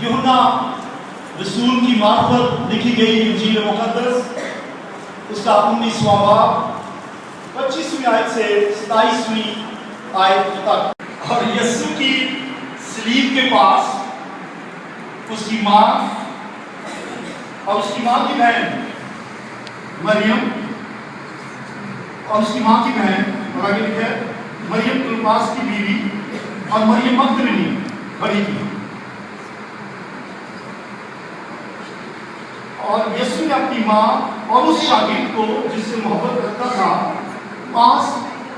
यूहन्ना रसूल की मार्फत लिखी गई इंजील मुकद्दस उसका 19वां बाब 25वीं आयत से 27वीं आयत तक। और यीशु की सलीब के पास उसकी माँ और उसकी माँ की बहन मरियम और उसकी माँ की बहन और आगे लिखा है मरियम क्लोपास की बीवी और मरियम मगदलिनी खड़ी थी। और यीशु ने अपनी माँ और उस शागिर्द को जिससे मोहब्बत करता था पास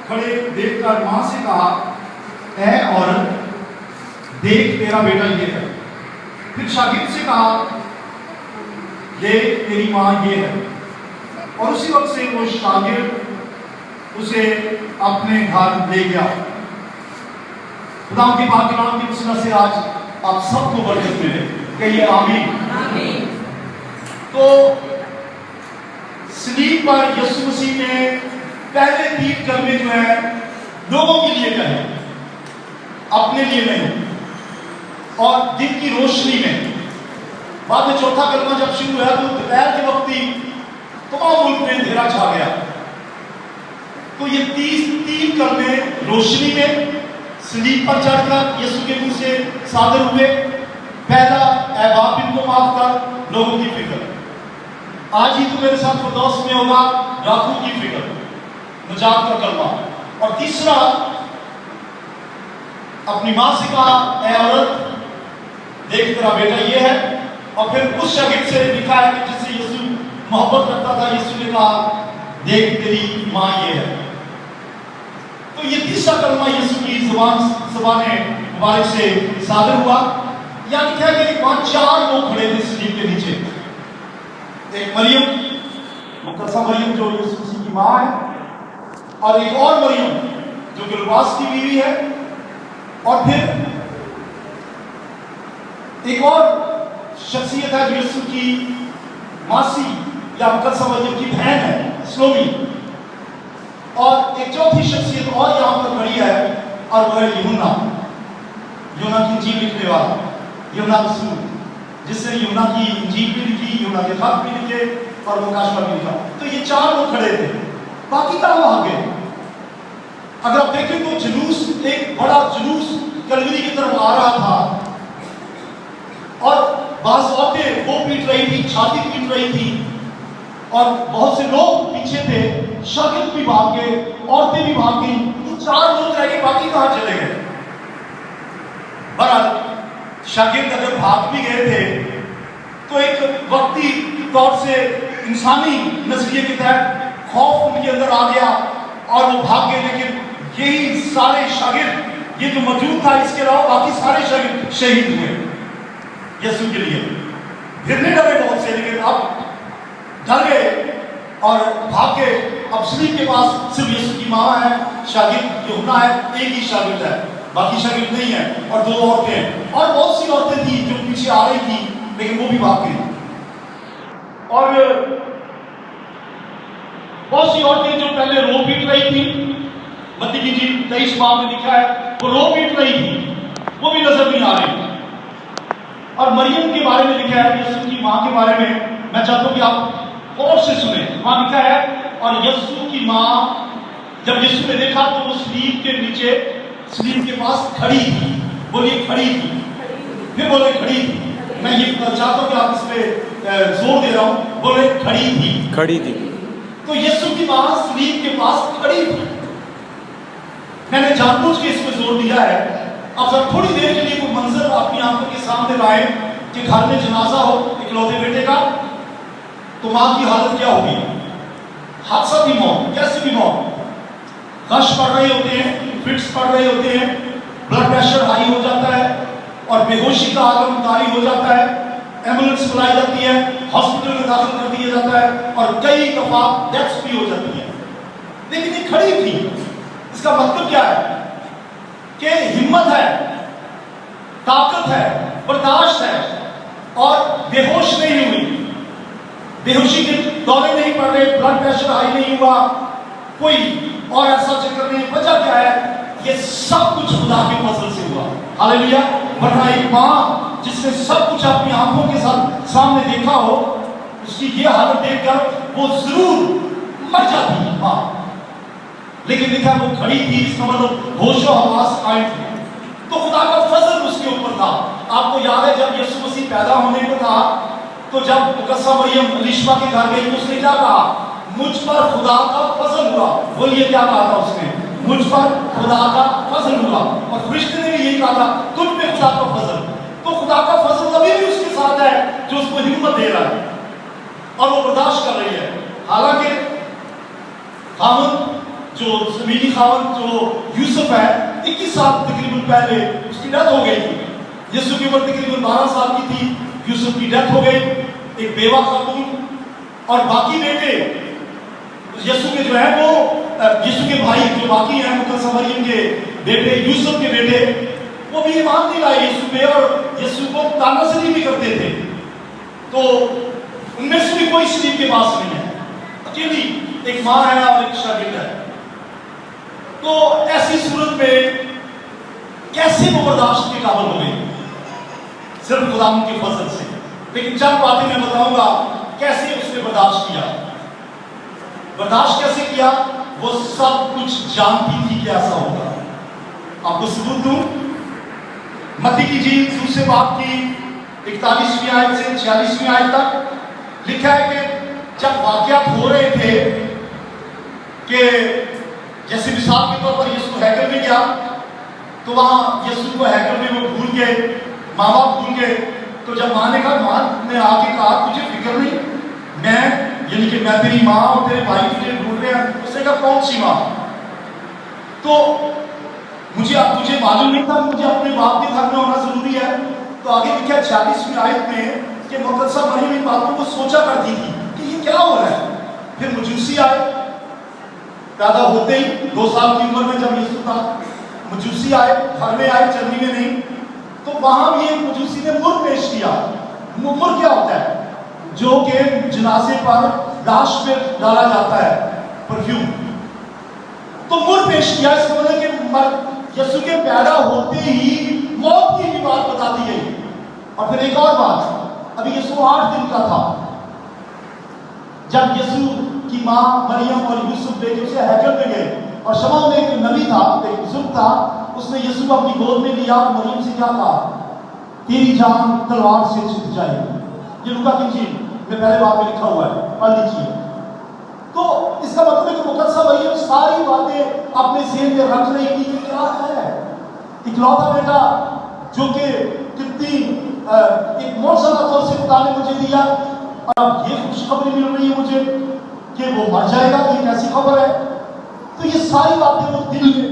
खड़े देखकर माँ से कहा, ऐ औरत, देख तेरा बेटा ये है। फिर शागिर्द से कहा, देख तेरी माँ ये है। और उसी वक्त से वो शागिर्द उसे अपने घर ले गया। खुदा की पाक कलाम की वसीला से आज आप सबको बरकत मिले, कहिए आमीन। तो सलीब पर यीशु मसीह ने पहले 3 कलमे जो है लोगों के लिए कहे, अपने लिए नहीं, और दिन की रोशनी में। बाद में चौथा कलमा जब शुरू हुआ तो दोपहर के वक्त ही तमाम मुल्क में अंधेरा छा गया। तो ये 3 कलमे रोशनी में सलीब पर चढ़कर यीशु के मुंह से सादर हुए। पहला, ऐ बाप इनको माफ कर, लोगों की फिक्र। आज ही तो मेरे साथ फिरदौस में होगा, रातों की फिक्र, नजात का कलमा। और तीसरा, अपनी माँ से कहा, ऐ औरत, देख तेरा बेटा ये है। और फिर उस शागिर्द से लिखा है कि जिससे यीशु मोहब्बत करता था, यीशु ने कहा, देख तेरी माँ ये है। तो ये तीसरा कलमा यीशु की ज़बान मुबारक से सादर हुआ। या लिखा है कि वहां 4 लोग खड़े थे सलीब के नीचे। एक मरियम, मुकद्दसा मरियम जो यीशु मसीह की माँ है, और एक और मरियम जो क्लोपास की बीवी है, और फिर एक और शख्सियत है जो यीशु की मासी या मुकद्दसा मरियम की बहन है, स्लोमी। और एक चौथी शख्सियत और यहाँ पर खड़ी है, और वह है यूहन्ना की इंजील लिखने वाला, यूहन्ना रसूल, जिसने यूहन्ना की इंजील भी लिखी, यूहन्ना के खत भी लिखे और मुकाशवा भी लिखा। तो ये 4 लोग खड़े थे, बाकी कहाँ वहां गए? अगर आप देखें तो जुलूस, एक बड़ा जुलूस कलवरी की तरफ आ रहा था, और बाज़ औरतें वो पीट रही थी, छाती पीट रही थी, और बहुत से लोग पीछे थे। शागिर्द भी भाग गए, औरतें भी भाग गई। ये 4 लोग रह गए, बाकी कहाँ चले गए? बहरहाल शागिर्द अगर भाग भी गए थे तो एक वक्ती तौर से इंसानी नजरिए के तहत खौफ उनके अंदर आ गया और वो भाग गए। लेकिन यही सारे शागिर्द, ये जो मौजूद था, इसके अलावा बाकी सारे शागिर्द शहीद हुए यीशु के लिए। फिरने डरे बहुत से, लेकिन अब डर गए और भाग गए। अब सलीब के पास सिर्फ यीशु की माँ है, शागिर्द यूहन्ना है, एक ही शागिर्द है, बाकी शागिर्द नहीं है, और 2 औरतें हैं। और बहुत सी औरतें थी जो पीछे आ रही थी, लेकिन वो भी भाग गई। और बहुत सी औरतें जो पहले रो पीट रही थी, मत्ती की इंजील 23 बाब में लिखा है, वो रो पीट रही थी, वो भी नजर नहीं आ रही। और मरियम के बारे में लिखा है, यीशु की माँ के बारे में मैं चाहता हूं कि आप गौर से सुने। वहां लिखा है, और यीशु की माँ जब यीशु ने देखा तो वो सलीब के नीचे, सलीब के पास खड़ी थी। बोलिए खड़ी थी, फिर बोले खड़ी थी। मैं ये चाहता हूं कि आप इस पे जोर दे रहा हूं, बोले खड़ी थी, खड़ी थी। तो यीशु की माँ सलीब के पास खड़ी थी। मैंने जानबूझ के इस पे जोर दिया है। अब जब थोड़ी देर के लिए वो मंजर अपनी आंखों के सामने लाए कि घर में जनाजा हो इकलौते बेटे का, तो माँ की हालत क्या होगी? हादसा की मौत, कैसी भी मौत। गश पड़ रहे होते हैं, फिट्स पड़ रहे होते हैं, ब्लड प्रेशर हाई हो जाता है, और बेहोशी का आलम तारी हो जाता है। एम्बुलेंस बुलाई जाती है, हॉस्पिटल में दाखिल कर दिया जाता है, और कई दफा डेथ्स भी हो जाती है। लेकिन ये खड़ी थी। इसका मतलब क्या है? कि हिम्मत है, ताकत है, बर्दाश्त है, और बेहोश नहीं हुई, बेहोशी के दौरे नहीं पड़ रहे, ब्लड प्रेशर हाई नहीं हुआ, कोई और ऐसा चक्कर नहीं। वजह क्या है? ये सब कुछ खुदा के फजल से हुआ। हालेलुया। वरना एक माँ जिसने सब कुछ अपनी आंखों के साथ सामने देखा हो, उसकी ये हालत देखकर वो जरूर मर जाती माँ, लेकिन लिखा वो खड़ी थी, इसका मतलब होशो हवास कायम थे। तो खुदा का फजल उसके ऊपर था। आपको याद है जब यीशु मसीह पैदा होने को था, तो जब मुकद्दसा मरियम अलीशा के घर गई तो उसने क्या कहा? मुझ पर खुदा का फजल हुआ। बोलिए क्या कहा था उसने? मुझ पर खुदा का फजल हुआ। और फरिश्ते ने भी यही कहा था, तुझ पे खुदा का फजल। तो खुदा का फजल अभी भी उसके साथ है, जो उसको हिम्मत दे रहा है और वो बर्दाश्त कर रही है। हालांकि खामन जो जमीनी खामन जो यूसुफ है, 21 साल तकरीबन पहले उसकी डेथ हो गई थी। यीशु की उम्र तकरीबन 12 साल की थी, यूसुफ की डेथ हो गई, एक बेवा खातून। और बाकी बेटे यीशु के जो है वो यीशु के भाई जो बाकी हैं मुकद्दसा मरियम के बेटे, यूसुफ के बेटे, वो भी ईमान नहीं लाए यीशु पे और यीशु को तानाशाही भी करते थे। तो उनमें से भी कोई शरीफ के पास नहीं है, अकेली एक माँ है और एक शागिर्द है। तो ऐसी सूरत में कैसे वो बर्दाश्त के काबिल हो गई? सिर्फ खुदा के फजल से। लेकिन चंद बातें मैं बताऊंगा कैसे उसने बर्दाश्त किया। बर्दाश्त कैसे किया? वो सब कुछ जानती थी कि ऐसा होगा। आपको सबूत दूं, मत्ती की जी दूसरे बाब की 41वीं आयत से 46वीं आयत तक लिखा है कि जब वाकयात हो रहे थे कि जैसे मिसाल के तौर पर यीशु हैकल में गया, तो वहां यीशु को हैकल में वो भूल गए, माँ बाप भूल गए। तो जब माँ ने कहा, माँ ने आके कहा तुझे फिक्र नहीं, मैं यानी कि मैं तेरी माँ और तेरे भाई तुझे ढूंढ रहे हैं। उसने कहा कौन सी माँ? तो तुझे मालूम नहीं था मुझे अपने बाप के घर में होना जरूरी है। तो आगे लिखा 46वीं आयत में कि मुकद्दसा मरियम इन बातों को सोचा करती थी कि ये क्या हो रहा है। फिर मजूसी आए, पैदा होते ही 2 साल की उम्र में जब यीशु था, मजूसी आए, घर में आए, चलनी में नहीं। तो वहां भी एक मजूसी ने मुर पेश किया। मुर क्या होता है? जो कि जनाजे पर लाश पे डाला जाता है, परफ्यूम। तो मुर पेश किया, इसका मतलब कि यीशु के पैदा होते ही मौत की भी बात बता दी गई। और फिर एक और बात, अभी यीशु 8 दिन का था जब यीशु की माँ मरियम और यूसुफ लेके उसे हैकल में गए। और शमौन में एक नबी था, एक बुजुर्ग था, उसने यीशु को अपनी गोद में लिया और मरियम से क्या कहा? तेरी जान तलवार से छूट जाएगी। ये लूका की इंजील में पहले बाब में लिखा हुआ है, पढ़ लीजिए। तो इसका मतलब है कि मुकद्दसा मरियम सारी बातें अपने ज़हन में रख रही थी कि क्या है, इकलौता बेटा जो कि कितनी एक मौजूदा तौर से खुदा ने मुझे दिया, अब ये खुशखबरी मिल रही है मुझे कि वो मर जाएगा, ये कैसी खबर है? तो ये सारी बातें वो दिल में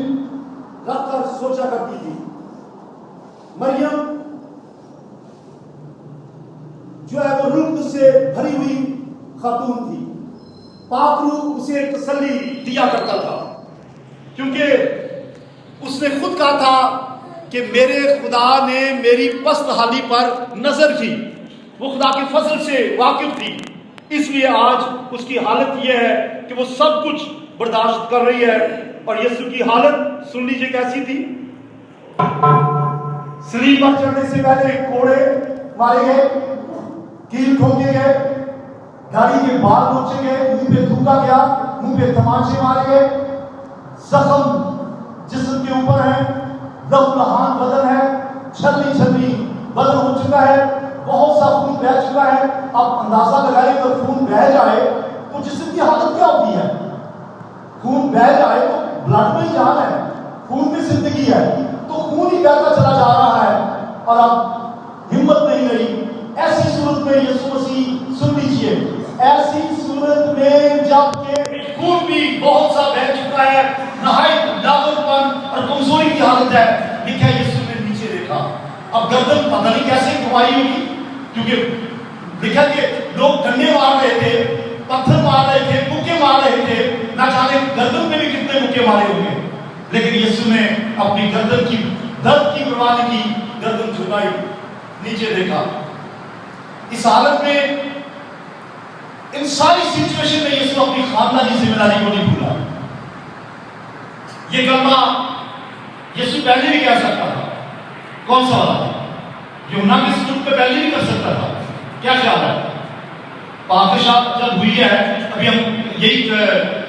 रख कर सोचा करती थी। मरियम जो है वो रूह से भरी हुई खातून थी, पाक रूह उसे तसल्ली दिया करता था, क्योंकि उसने खुद कहा था कि मेरे खुदा ने मेरी पस्त हाली पर नजर की। वो खुदा के फजल से वाकिफ थी, इसलिए आज उसकी हालत यह है कि वो सब कुछ बर्दाश्त कर रही है। और यीशु की हालत सुन लीजिए कैसी थी। सलीब पर चढ़ने से पहले कोड़े मारे गए, कील ठोके गए, दाढ़ी के बाल नोचे गए, मुंह पे थूका गया, मुंह पे तमाचे मारे गए, जख्म जिस्म के ऊपर है, लहूलुहान बदन है, छलनी छलनी बदन हो चुका है, बहुत सा खून बह चुका है। अब अंदाजा लगाए तो खून बह जाए तो जिस्म की हालत क्या होती है? खून बह जाए तो ब्लड में जान है, खून में जिंदगी है, तो खून ही बहता चला जा रहा है और अब हिम्मत नहीं रही। ऐसी सूरत में यीशु मसीह, सुन लीजिए, ऐसी सूरत में जबकि खून भी बहुत सा बह चुका है, नहायत लावरपन और कमजोरी की हालत है, लिखा यीशु ने नीचे देखा। अब गर्दन पता नहीं कैसे घुमाई होगी, क्योंकि लिखा कि लोग डंडे मार रहे थे, पत्थर मार रहे थे, मुक्के मार रहे थे, ना जाने गर्दन में भी कितने मुक्के मारे होंगे। लेकिन यीशु ने अपनी गर्दन की दर्द की परवाह नहीं की, गर्दन झुकाई, नीचे देखा। इस हालत में, इन सारी सिचुएशन में यीशु अपनी खानदानी जिम्मेदारी को नहीं भूला। ये कलमा यीशु पहले भी कह सकता था, کون سا والا؟ یوحنا کے ثبوت پہ پہلے نہیں کر سکتا تھا؟ کیا خیال ہے؟ پادشاہ جب ہوئی ہے، ابھی ہم یہی کہہ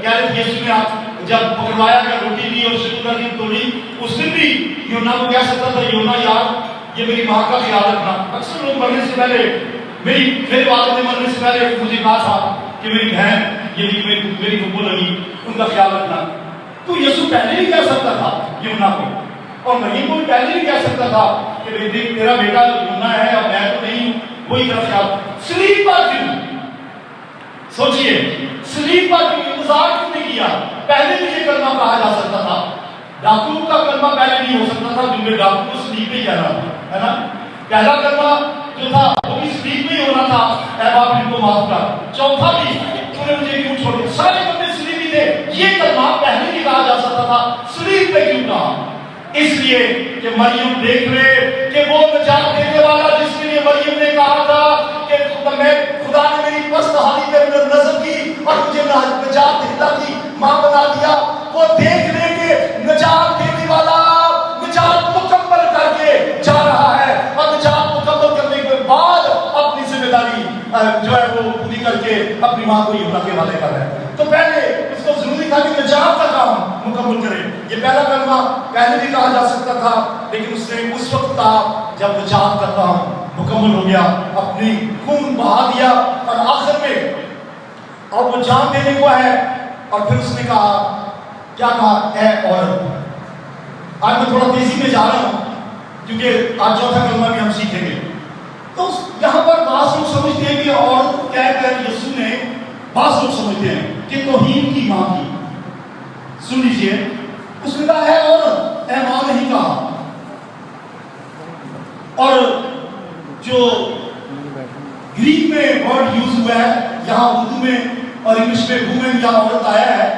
رہے تھے یسوع نے آپ جب پکڑوایا گیا، روٹی دی اور شکر کی توڑی، اس دن بھی یوحنا کو کہہ سکتا تھا یوحنا یار یہ میری ماں کا خیال رکھنا. اکثر لوگ مرنے سے پہلے میرے والد نے مرنے سے پہلے مجھے کہا تھا کہ میری بہن یہ میری پھپھو لگی، ان کا خیال رکھنا. تو یسوع پہلے نہیں کہہ سکتا تھا یوحنا کو، اور مریم کو بھی پہلے نہیں کہہ سکتا تھا کہ تیرا بیٹا یوحنا ہے اور میں تو نہیں ہوں، وہی طرح خیال. سلیپ پر کیوں؟ سوچئے سلیپ پر کیوں انتظار کیوں نہیں کیا؟ پہلے بھی یہ کلمہ کہا جا سکتا تھا. ڈاکو کا کلمہ پہلے نہیں ہو سکتا تھا کیونکہ ڈاکو کو سلیپ میں کہنا تھا، ہے نا. پہلا کلمہ جو تھا وہ بھی سلیپ میں ہونا تھا، اے باپ ان کو معاف کر. چوتھا بھی تو نے مجھے کیوں چھوڑ دیا؟ سارے کلمے سلیپ ہی تھے. یہ کلمہ پہلے نہیں کہا جا سکتا تھا، سلیپ پہ کیوں کہا؟ اس لیے کہ مریم دیکھ لے کہ وہ نجات دینے والا جس کے لیے مریم نے کہا تھا کہ خدا نے میری پست حالی پہ نظر کی اور مجھے نجات دیتا کی ماں بنا دیا. وہ دیکھ لے کہ نجات دینے والا نجات مکمل کر کے جا رہا ہے، اور نجات مکمل کرنے کے بعد اپنی ذمہ داری جو ہے وہ پوری کر کے اپنی ماں کو یوحنا کے حوالے کر رہا ہے. تو پہلے اس کو ضروری تھا کہ نجات کا کام مکمل کرے. یہ پہلا کلمہ پہلے بھی کہا جا سکتا تھا، لیکن اس نے اس وقت کہا جب نجات کا کام مکمل ہو گیا، اپنی خون بہا دیا اور آخر میں اور وہ جان دینے کو ہے. اور پھر اس نے کہا کیا کہا؟ اے عورت. آج میں تھوڑا تیزی میں جا رہا ہوں کیونکہ آج چوتھا کلمہ بھی ہم سیکھیں گے. تو یہاں پر بعض لوگ سمجھتے ہیں کہ عورت کہہ کر یسوع نے، بعض لوگ سمجھتے ہیں کہ توہین کی ماں کی. سن لیجئے، اس نے کہا اے عورت، اے ماں نہیں کہا. اور جو گریک میں ورڈ یوز ہوا ہے، یہاں اردو میں اور انگلش میں وومن یا عورت آیا ہے،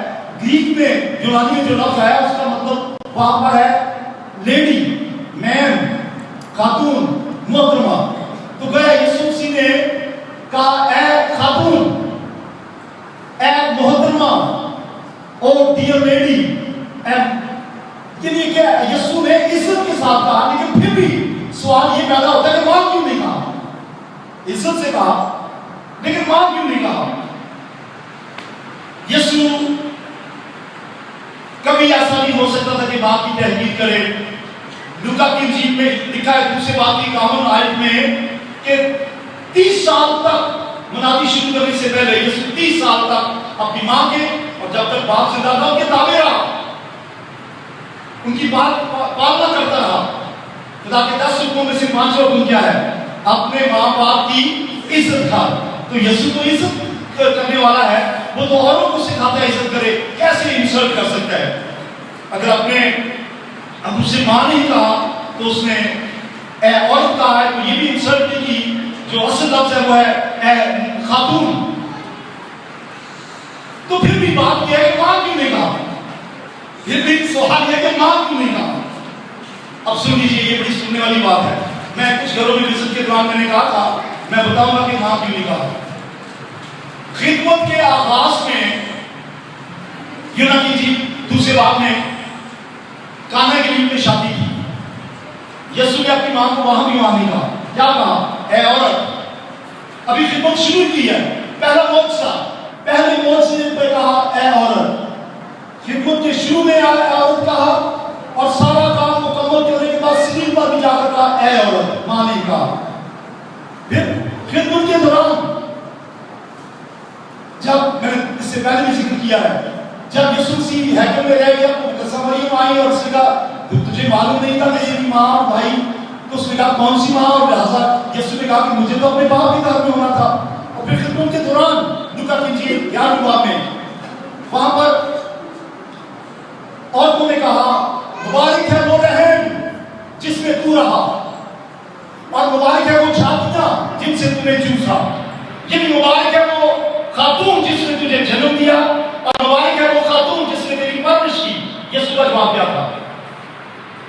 گریک میں یونانی میں جو لفظ آیا اس کا مطلب وہاں پر ہے لیڈی، مین، خاتون، محترمہ. تو گیا یسوع مسیح نے کہا اے خاتون، اے محترمہ، او ڈیئر لیڈی. یعنی کہ یسوع نے عزت کے ساتھ کہا، لیکن پھر بھی سوال یہ پیدا ہوتا ہے کہ ماں کیوں نہیں کہا؟ عزت سے کہا لیکن ماں کیوں نہیں کہا؟ یسوع کبھی ایسا نہیں ہو سکتا تھا کہ ماں کی تحقیر کرے. لوکا کی انجیل میں لکھا ہے دوسرے باب کی 51 آیت میں کہ 30 سال تک منادی شروع کرنے سے پہلے یسوع 30 سال تک اپنی ماں کے اور جب تک باپ زندہ تھا ان کے تابع رہا، ان کی بات پالنا کرتا رہا. خدا کے 10 حکموں میں سے 5 حکم کیا ہے؟ اپنے ماں باپ کی عزت کر. تو یسوع تو عزت کرنے والا ہے، وہ تو اوروں کو سکھاتا ہے عزت کرے. کیسے انسلٹ کر سکتا ہے؟ اگر اپنے ابو سے ماں نہیں کہا تو اس نے اے عورت کہا ہے، تو یہ بھی انسلٹ نہیں کی. جو اصل لفظ ہے وہ ہے اے خاتون. تو پھر بھی بات یہ ہے کہ ماں کیوں نہیں کہا؟ پھر بھی سوال یہ ہے کہ ماں کیوں نہیں کہا؟ اب سن لیجیے، یہ بڑی سننے والی بات ہے. میں کچھ گھروں میں وزٹ کے دوران میں نے کہا تھا، میں بتاؤں گا کہ ماں کیوں نہیں کہا. خدمت کے آغاز میں یوحنا کی انجیل دوسرے باب میں کانا گلیل میں شادی کی. یسوع نے اپنی ماں کو وہاں بھی ماں نہیں کہا. کیا کہا؟ اے عورت. ابھی خدمت شروع کی ہے، پہلا معجزہ، پہلے معجزے پہ کہا اے عورت. خدمت کے شروع میں اے عورت کہا اور سارا کام مکمل کرنے کے بعد سلیب پر بھی جا کر کہا اے عورت، ماں نہیں کہا. پھر خدمت کے دوران جب میں نے اس سے پہلے بھی ذکر کیا ہے، جب یسوع مسیح ہیکل میں رہ گیا تو مریم آئی اور اس نے کہا تجھے معلوم نہیں تھا میری ماں اور بھائی؟ تو اس نے کہا کون سی ماں؟ اور لہٰذا یسوع نے کہا کہ مجھے تو اپنے باپ کے گھر میں ہونا تھا. اور پھر خدمت کے دوران لوکا کی انجیل 11ویں باب میں وہاں پر عورتوں نے کہا مبارک ہے وہ رحم جس میں تو رہا، اور مبارک ہے وہ چھاتیاں جن سے تم نے چوسا. یعنی مبارک ہے وہ خاتون جس نے تجھے جنم دیا، اور مبارک ہے وہ خاتون جس نے تیری پرورش کی. یسوع کا جواب کیا تھا؟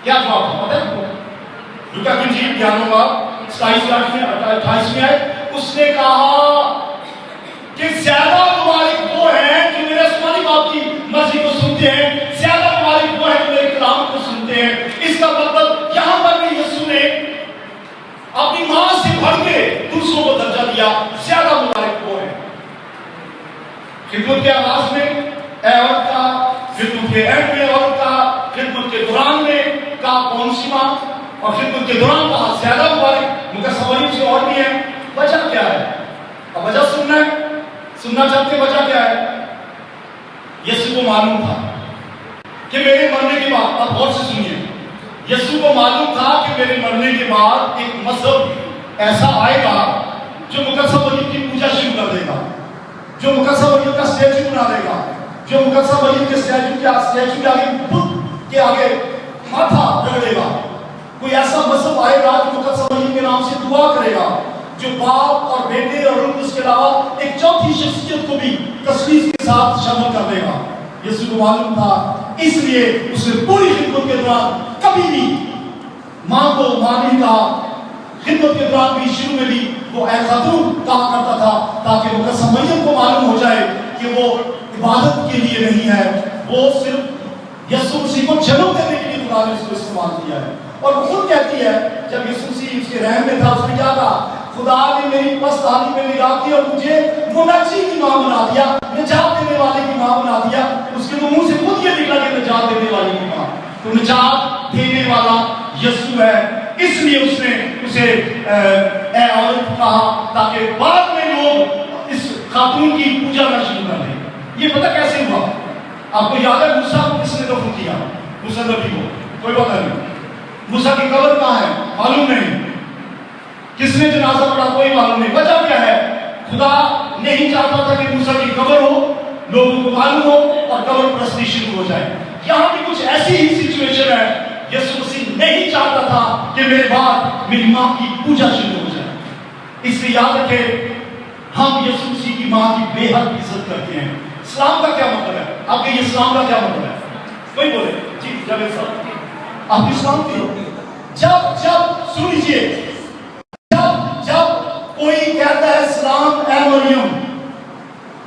کیا جواب تھا پتہ ہے؟ لوکا کی انجیل 11واں باب 27 میں آئے، اس نے کہا کہ زیادہ مبارک وہ ہیں جو میرے آسمانی باپ کی مرضی کو سنتے ہیں، زیادہ مبارک وہ ہیں جو میرے کلام کو سنتے ہیں. اس کا مطلب یہاں پر بھی یسوع نے خدمت کے آغاز میں اے عورت کا، خدمت کے اینڈ میں عورت کا، خدمت کے دوران میں کا کون سی ماں، اور خدمت کے دوران کا زیادہ مبارک متصوری سے اور بھی ہے۔ وجہ کیا ہے؟ اب وجہ سننا ہے، سننا چاہتے ہیں وجہ کیا ہے؟ یسوع کو معلوم تھا کہ میرے مرنے کے بعد، اب غور سے سنیے، یسوع کو معلوم تھا کہ میرے مرنے کے بعد ایک مذہب ایسا آئے گا جو مقدسہ مریض کی پوجا شروع کر دے گا، جو مقدسہ مریض کا اسٹیچو بنا دے گا، جو مقدسہ مریض کے اسٹیچو کے آگے بت کے آگے ماتھا رگڑے گا۔ کوئی ایسا مذہب آئے گا جو مقدسہ مریض کے نام سے دعا کرے گا، جو باپ اور بیٹے اور اس کے علاوہ ایک چوتھی شخصیت کو بھی تسلیس کے ساتھ شامل کر دے گا۔ یسوع کو معلوم تھا، اس لیے اس نے پوری خدمت کے دوران کبھی بھی ماں کو ماں نہیں کہا، خدمت کے دوران بھی شروع میں بھی وہ اے خاتون کہا کرتا تھا، تاکہ مقدسہ مریم کو معلوم ہو جائے کہ وہ عبادت کے لیے نہیں ہے، وہ صرف یسوع مسیح کو جنم دینے کے لیے خدا نے اس کو استعمال کیا ہے۔ اور وہ خود کہتی ہے، جب یسوع مسیح اس کے رحم میں تھا، اس نے کیا کہا؟ خدا نے میری پست حالی میں نگاہ کی اور مجھے منجی کی ماں بنا دیا، نجات دینے والے کی ماں بنا دیا۔ اس کے منہ سے خود یہ نکلا کہ نجات دینے والی کی ماں، تو نجات دینے والا یسوع ہے، اس لیے اس نے اسے اے عورت کہا، تاکہ بعد میں لوگ اس خاتون کی پوجا کرنا شروع کر دیں۔ یہ پتہ کیسے ہوا؟ آپ کو یاد ہے موسیٰ کو کس نے دفن کیا؟ موسیٰ نبی کو، کوئی پتہ نہیں۔ موسیٰ کی قبر کہاں ہے؟ معلوم نہیں۔ کس نے جنازہ پڑھا؟ کوئی معلوم نہیں۔ وجہ کیا ہے؟ خدا نہیں چاہتا تھا کہ موسیٰ کی قبر ہو، لوگوں کو معلوم ہو اور قبر پرستی شروع ہو جائے۔ یہاں بھی کچھ ایسی ہی سچویشن ہے، یسوع مسیح نہیں چاہتا تھا کہ میرے بعد میری ماں کی پوجا شروع ہو جائے۔ اس لیے یاد رکھیں، ہم یسوع مسیح کی ماں کی بے حد عزت کرتے ہیں۔ اسلام کا کیا مطلب ہے؟ آپ کے یہ اسلام کا کیا مطلب ہے؟ کوئی بولے جی جاوید صاحب، آپ اسلام کی ہو؟ جب سن لیجیے، جب کوئی کہتا ہے سلام اے مریم،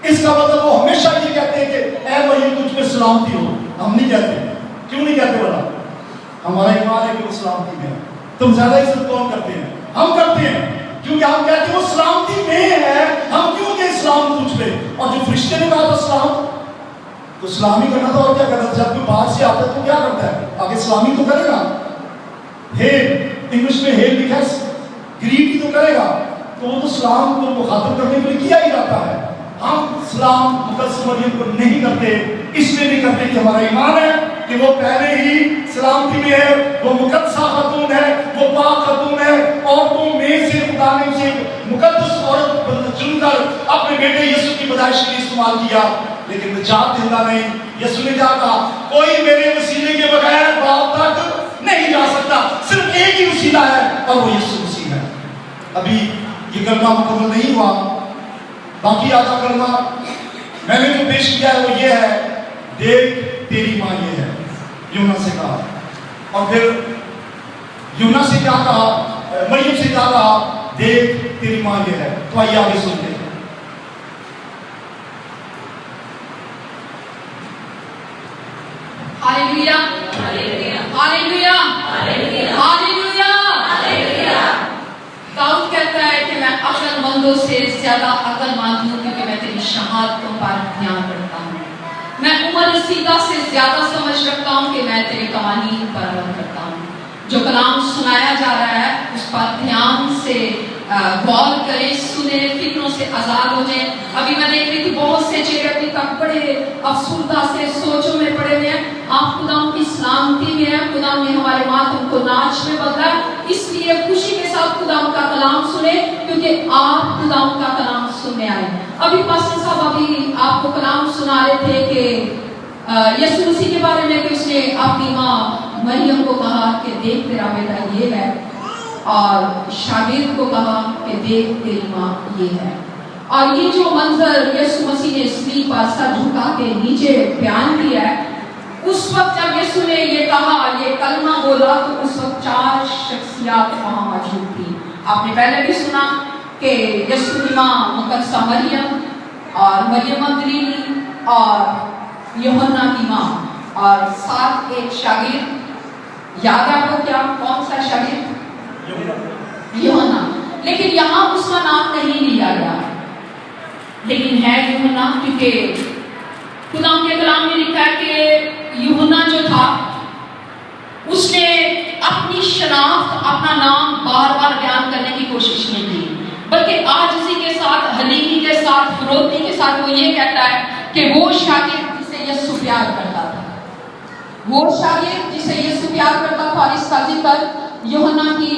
اس کا مطلب وہ ہمیشہ یہ کہتے ہیں کہ اے مریم تجھ پہ سلامتی ہو۔ ہم نہیں کہتے۔ کیوں نہیں کہتے بولا؟ ہمارا ایمان ہے کہ وہ سلامتی میں ہے۔ تم زیادہ عزت کون کرتے ہیں؟ ہم کرتے ہیں، کیونکہ ہم کہتے ہیں وہ سلامتی میں ہے، ہم کیوں کہ سلام تجھ پہ۔ اور جو فرشتے نے کہا تھا سلام، تو سلامی کرنا تھا، اور کیا کرنا تھا؟ جب کوئی باہر سے آتا ہے تو کیا کرتا ہے؟ آگے سلامی تو کرے گا۔ ہیل، انگلش میں ہیل لکھا ہے، گریٹ ہی تو کرے گا، تو وہ تو سلام کو مخاطب کرنے کے لیے کیا ہی جاتا ہے۔ ہم سلام مقدس مریم کو نہیں کرتے، اس لیے نہیں کرتے کہ ہمارا ایمان ہے کہ وہ پہلے ہی سلامتی میں ہے، وہ مقدسہ خاتون ہے، وہ پاک خاتون ہے، عورتوں میں سے خدا نے اسے مقدس عورت چن کر اپنے بیٹے یسوع کی پیدائش کے لیے استعمال کیا، لیکن نجات دہندہ نہیں۔ یسوع نے کیا کہا؟ کوئی میرے وسیلے کے بغیر باپ تک نہیں جا سکتا، صرف ایک ہی وسیلہ ہے اور وہ یسوع مسیح ہے۔ ابھی یہ کلمہ مکمل نہیں ہوا، باقی آدھا کلمہ میں نے جو پیش کیا ہے وہ یہ ہے، دیکھ تیری ماں یہ ہے، یونا سے کہا۔ اور پھر یونا سے کیا کہا؟ مریم سے کیا کہا؟ دیکھ تیری ماں یہ ہے۔ تو آئیے آگے سنتے ہیں۔ Hallelujah, hallelujah, hallelujah, hallelujah. Dawood کہتا ہے کہ میں عقل مندوں سے زیادہ عقل مند ہوں، کیونکہ میں تیری شہادتوں پر دھیان رکھتا ہوں۔ میں عمر رسیدہ سے زیادہ سمجھ رکھتا ہوں کہ میں تیرے قوانین پر عمل کرتا ہوں۔ جو کلام سنایا جا رہا ہے اس پر دھیان سے غور کریں، سنیں، فکروں سے آزاد ہو جائیں۔ ابھی میں دیکھ رہی تھی بہت سے چہرے ابھی تک بڑے افسردہ سے سوچوں میں پڑے ہوئے ہیں۔ آپ خدا کی سلامتی میں ہیں، خدا نے ہمارے ماتم کو ناچ میں بدلا، اس لیے خوشی کے ساتھ خدا کا کلام سنیں، کیونکہ آپ خدا کا کلام سننے آئے۔ ابھی پاسٹر صاحب ابھی آپ کو کلام سنا رہے تھے کہ یسوع مسیح کے بارے میں کہ اس نے اپنی ماں مریم کو کہا کہ دیکھ تیرا بیٹا یہ ہے، اور شاگرد کو کہا کہ دیکھ تیری ماں یہ ہے۔ اور یہ جو منظر یسوع مسیح نے صلیب پر سر جھکا کے نیچے بیان کیا ہے، اس وقت جب یسوع نے یہ کہا، یہ کلمہ بولا، تو اس وقت 4 شخصیات وہاں موجود تھی۔ آپ نے پہلے بھی سنا کہ یسوع کی ماں مقدسہ مریم اور مریم مگدلینی اور یوحنا کی ماں، اور ساتھ ایک شاگرد، یاد ہے آپ کو کیا کون سا شاگرد؟ یوحنا۔ لیکن یہاں اس کا نام نہیں لیا گیا۔ लेकिन है यूहन्ना, क्योंकि खुदा के कलाम में लिखा है कि यूहन्ना जो था उसने अपनी शनाख्त, अपना नाम बार बार बयान करने की कोशिश नहीं की, बल्कि आजिज़ी के साथ, हलीमी के साथ, फरोती के साथ वो ये कहता है कि वो शागिर्द जिसे यीशु प्यार करता था, वो शागिर्द जिसे यीशु प्यार करता था, और इसका जिक्र यूहन्ना की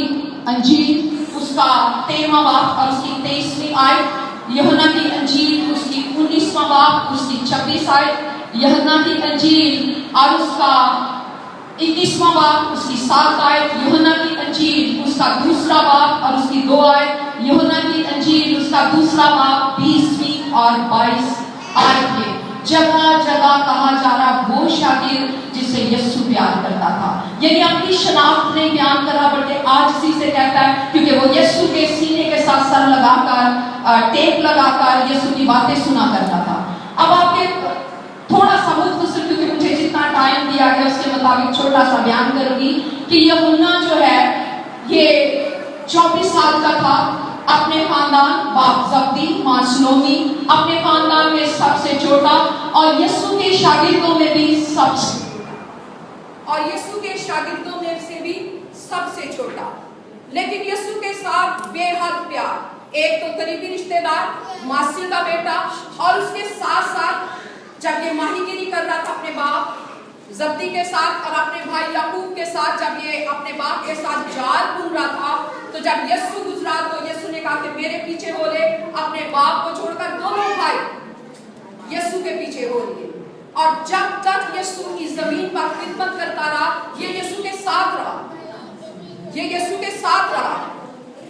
अंजील उसका 13वां बाब और उसकी 23वीं आयत, यूहन्ना की अंजील उसकी 19वां बाब उसकी 26 आयत, यूहन्ना की अंजील और उसका 21वां बाब उसकी 7 आयत, यूहन्ना की अंजील उसका 2रा बाब और उसकी 2 आयत, यूहन्ना की अंजील उसका 2रा बाब 20वीं और 22 आयत में जगह जगह कहा जा रहा वो शागिर्द जिसे यीशु प्यार करता था। यानी अपनी शनाख्त नहीं बयान करा, बल्कि आजिज़ी से कहता है, क्योंकि वो यीशु के सीने के साथ सर लगाकर, टेप लगाकर यीशु की बातें सुना करता था। अब आपके थोड़ा सा मुख्तसर, क्योंकि मुझे जितना टाइम दिया गया उसके मुताबिक छोटा सा बयान करूंगी कि यूहन्ना जो है ये 24 साल का था, अपने खानदान, बाप जब्दी, मां सलोमी, अपने खानदान में सबसे छोटा, और यीशु के शागिर्दों में भी सबसे छोटा, लेकिन यीशु के साथ बेहद प्यार। एक तो करीबी रिश्तेदार, मासी का बेटा, और उसके साथ साथ जब ये माहीगिरी कर रहा था अपने बाप जब्दी के साथ और अपने भाई याकूब के साथ, जब ये अपने बाप के साथ जाल बुन रहा था, तो जब यीशु गुजरा तो यीशु ने कहा कि मेरे पीछे हो ले, अपने बाप को छोड़कर दोनों भाई यीशु के पीछे हो लिए। और जब तक यीशु इस जमीन पर खिदमत करता रहा, ये यीशु के साथ रहा, ये यीशु के साथ रहा।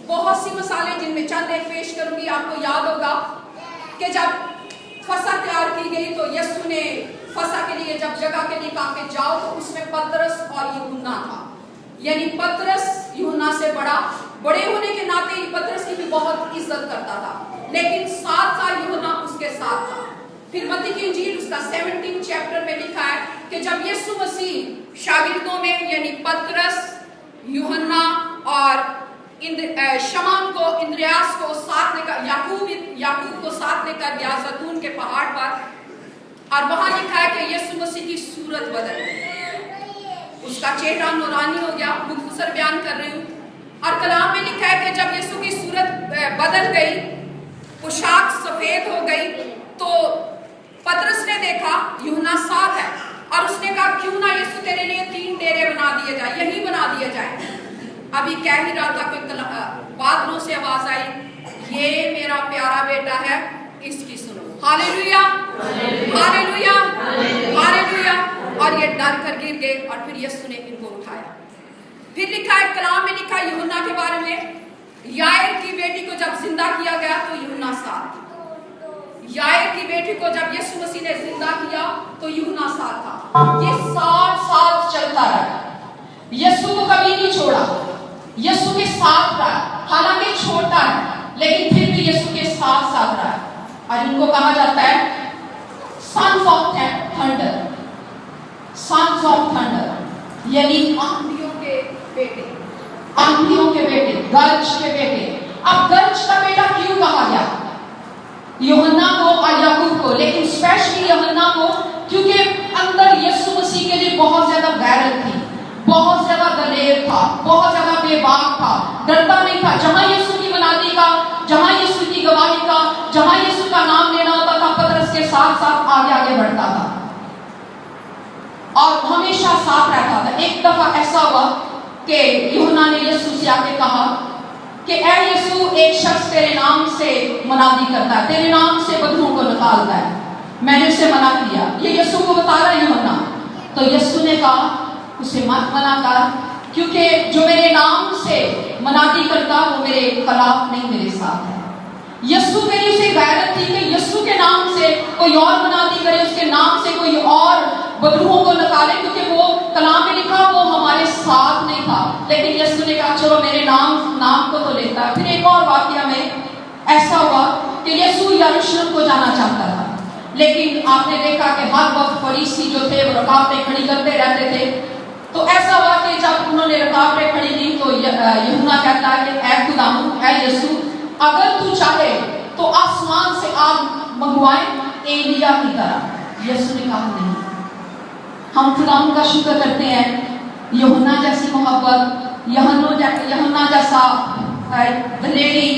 बहुत सी मिसालें जिनमें चंद एक पेश करूंगी। आपको याद होगा कि जब फसह तैयार की गई तो यीशु ने फसह के लिए जब जगह के लिए कहा कि जाओ, तो उसमें पतरस और यूहन्ना था। यानी पतरस यूहन्ना से बड़े होने के नाते पतरस की भी बहुत इज्जत करता था, लेकिन 7 साल यूहन्ना उसके साथ था। फिर मत्ती की इंजील उसका 17 चैप्टर में लिखा है कि जब यीशु मसीह शागिर्दों में यानी पतरस, यूहन्ना और शमौन को, इंद्रियास को साथ लेकर, याकूब को साथ लेकर गया जैतून के पहाड़ पर, और वहां लिखा है कि यीशु मसीह की सूरत बदल गई, उसका चेहरा नूरानी हो गया। मुख्तसर बयान कर रही हूँ। और कलाम में लिखा है कि जब यीशु की सूरत बदल गई, पोशाक सफेद हो गई, तो पतरस ने देखा यूहन्ना साथ है, और उसने कहा क्यों ना यीशु तेरे लिए 3 डेरे बना दिए जाए, यही बना दिए जाए। अभी कह ही रहा था कि बादलों से आवाज आई, ये मेरा प्यारा बेटा है, इसकी सुनो। Hallelujah, hallelujah, hallelujah. और ये डर कर गिर गए, और फिर यीशु ने इनको उठाया। फिर लिखा है, कलाम में लिखा यूहन्ना के बारे में, यायर की बेटी को जब जिंदा किया गया तो यूहन्ना साथ, यायर की बेटी को जब यीशु मसीह ने जिंदा किया तो यूहन्ना साथ था। ये 7 साल चलता रहा, यीशु को कभी नहीं छोड़ा, यीशु के साथ रहा। हालांकि छोटा है, लेकिन फिर भी यीशु के साथ रहा। और इनको कहा जाता है sons of thunder, sons of thunder, यानी आंधियों के बेटे, आंधियों के बेटे, गर्ज के बेटे। अब गर्ज का बेटा क्यों कहा गया यूहन्ना को और याकूब को, लेकिन स्पेशली यूहन्ना को, क्योंकि अंदर यीशु मसीह के लिए बहुत ज्यादा गैरत थी, बहुत ज्यादा दलेर था, बहुत ज्यादा बेबाक था, डरता नहीं था। जहां यीशु की मनादी का, जहां यीशु की गवाही का, जहां यीशु का नाम लेना होता था, पतरस के साथ साथ आगे आगे बढ़ता था और हमेशा साथ रहता था। एक दफा ऐसा हुआ कि यूहन्ना ने यीशु से आके कहा कि ऐ यीशु, एक शख्स तेरे नाम से मनादी करता है, तेरे नाम से बदबू को निकालता है, मैंने उसे मना किया। ये यीशु को बता रहा है यूहन्ना। तो यीशु ने कहा उसे मत मना कर, क्योंकि जो मेरे नाम से मनादी करता वो मेरे खिलाफ नहीं, मेरे साथ है। यीशु के लिए उसे गैरत थी कि यीशु के नाम से कोई और मनादी करे, उसके नाम से कोई और बदबूओं को निकाले, क्योंकि वो कलाम में लिखा वो हमारे साथ नहीं था। लेकिन यीशु ने कहा चलो मेरे नाम को तो लेता है। फिर एक और वाकया में ऐसा हुआ कि यीशु यरूशलेम को जाना चाहता था, लेकिन आपने देखा कि हर वक्त फरीसी जो थे वो रुकावटें खड़ी करते रहते थे। तो ऐसा हुआ कि जब उन्होंने रुकावटें खड़ी की तो यूहन्ना कहता है कि ऐ खुदावंद, ऐ यीशु, अगर तू चाहे तो आसमान से आग मंगवाए एलिया की तरह। यीशु ने कहा नहीं, हम खुदावंद का शुक्र करते हैं, यूहन्ना जैसी मोहब्बत, यूहन्ना जैसा दलेरी,